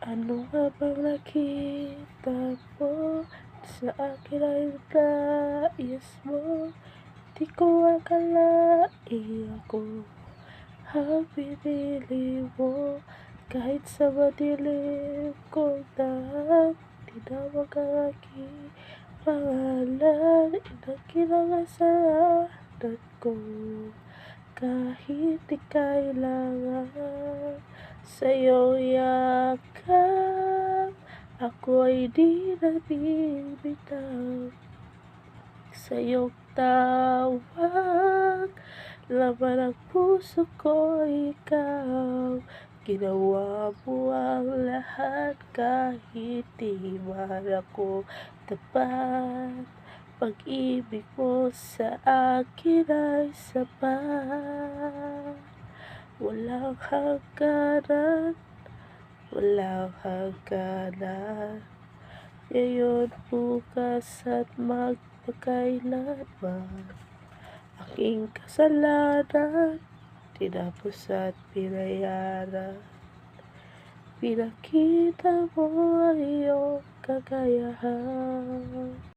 Ano nga bang nakita mo sa akin ay nais mo? Di ko akalain ako ang pinili mo. Kahit sa madilim kong daan, tinawag ang aking pangalan. Inakinangasalan ko kahit di kailangan sa iyong yakap, ako ay di nagbibitaw. Sa iyong tawag, laman ang puso ko ikaw. Ginawa mo ang lahat kahit di man ako tapat. Pag-ibig mo sa akin ay sapat. Walang hangganan, walang hangganan. Ngayon, bukas at magpakailanman. Aking kasalanan, tinapos at pinayaran. Pinakita mo ang iyong kakayahan.